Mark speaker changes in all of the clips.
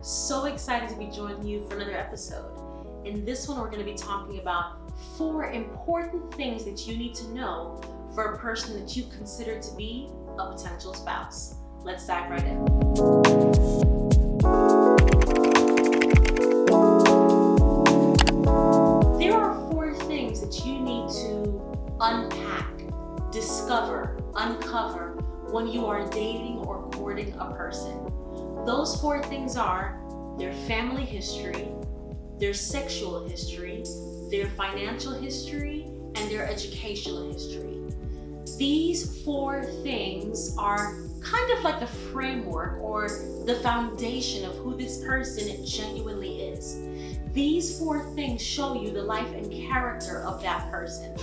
Speaker 1: So excited to be joining you for another episode. In this one, we're going to be talking about 4 important things that you need to know for a person that you consider to be a potential spouse. Let's dive right in. There are 4 things that you need to unpack, discover, uncover when you are dating or courting a person. Those 4 things are their family history, their sexual history, their financial history, and their educational history. These 4 things are kind of like the framework or the foundation of who this person genuinely is. These 4 things show you the life and character of that person.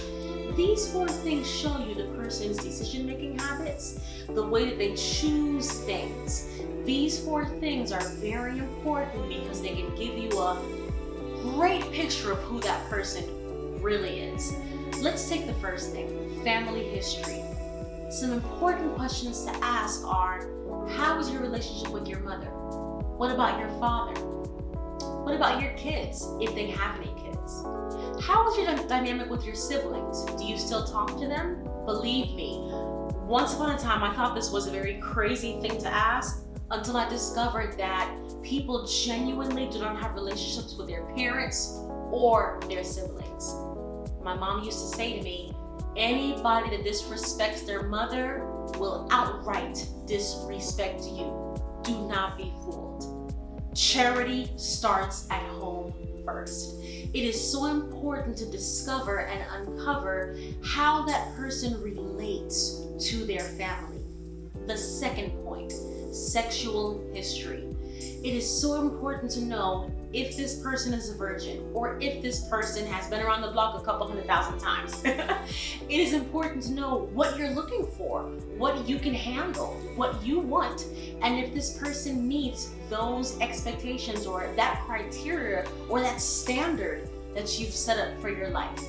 Speaker 1: These 4 things show you the person's decision-making habits, the way that they choose things. These 4 things are very important because they can give you a great picture of who that person really is. Let's take the first thing, family history. Some important questions to ask are, how is your relationship with your mother? What about your father? What about your kids, if they have any kids? How is your dynamic with your siblings? Do you still talk to them? Believe me, once upon a time I thought this was a very crazy thing to ask until I discovered that people genuinely do not have relationships with their parents or their siblings. My mom used to say to me, anybody that disrespects their mother will outright disrespect you. Do not be fooled. Charity starts at home first. It is so important to discover and uncover how that person relates to their family. The second point, sexual history. It is so important to know if this person is a virgin or if this person has been around the block a couple 100,000 times. It is important to know what you're looking for, what you can handle, what you want, and if this person meets those expectations or that criteria or that standard that you've set up for your life.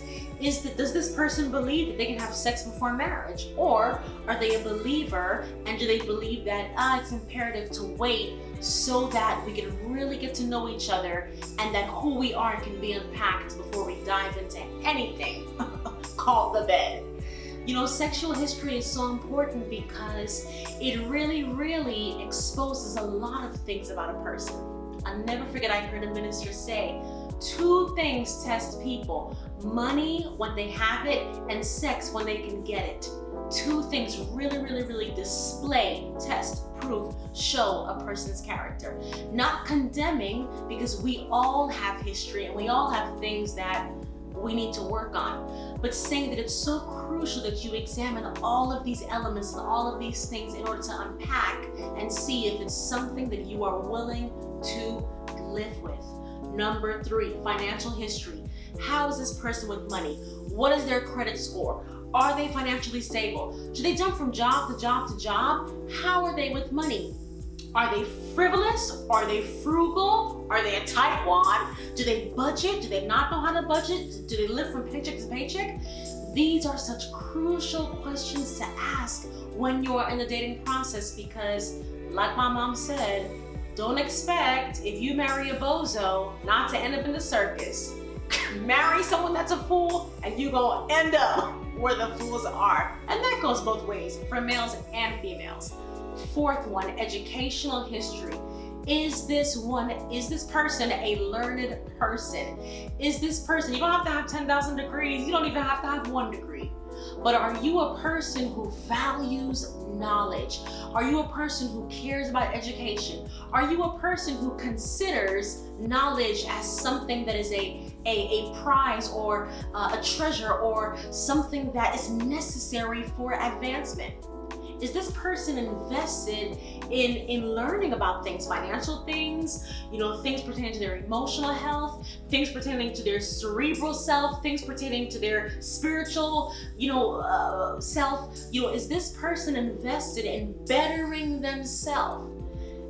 Speaker 1: Does this person believe that they can have sex before marriage? Or are they a believer and do they believe that it's imperative to wait so that we can really get to know each other and that who we are can be unpacked before we dive into anything called the bed? You know, sexual history is so important because it really exposes a lot of things about a person. I'll never forget I heard a minister say, 2 things test people: money when they have it and sex when they can get it. 2 things really display, test, prove, show a person's character. Not condemning, because we all have history and we all have things that we need to work on, but saying that it's so crucial that you examine all of these elements and all of these things in order to unpack and see if it's something that you are willing to live with. Number 3, financial history. How is this person with money? What is their credit score? Are they financially stable? Do they jump from job to job to job? How are they with money? Are they frivolous? Are they frugal? Are they a tightwad? Do they budget? Do they not know how to budget? Do they live from paycheck to paycheck? These are such crucial questions to ask when you're in the dating process because, like my mom said, don't expect, if you marry a bozo, not to end up in the circus. Marry someone that's a fool and you're gonna end up where the fools are. And that goes both ways, for males and females. 4th one, educational history. Is this person a learned person? Is this person, you don't have to have 10,000 degrees, you don't even have to have 1 degree. But are you a person who values knowledge? Are you a person who cares about education? Are you a person who considers knowledge as something that is a prize or a treasure or something that is necessary for advancement? Is this person invested in learning about things, financial things, things pertaining to their emotional health, things pertaining to their cerebral self, things pertaining to their spiritual, self? Is this person invested in bettering themselves?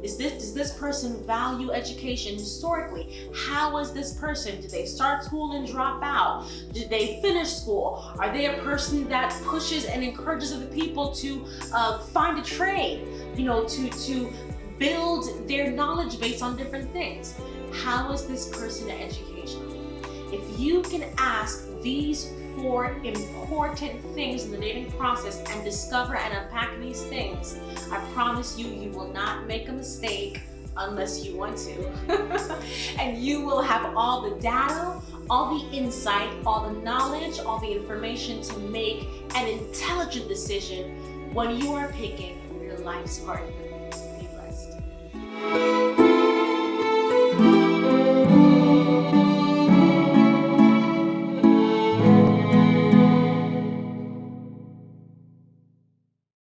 Speaker 1: Does this person value education historically? How is this person? Did they start school and drop out? Did they finish school? Are they a person that pushes and encourages other people to find a trade? To build their knowledge base on different things. How is this person educational? If you can ask these 4 important things in the dating process and discover and unpack these things, I promise you, you will not make a mistake unless you want to. And you will have all the data, all the insight, all the knowledge, all the information to make an intelligent decision when you are picking your life's partner.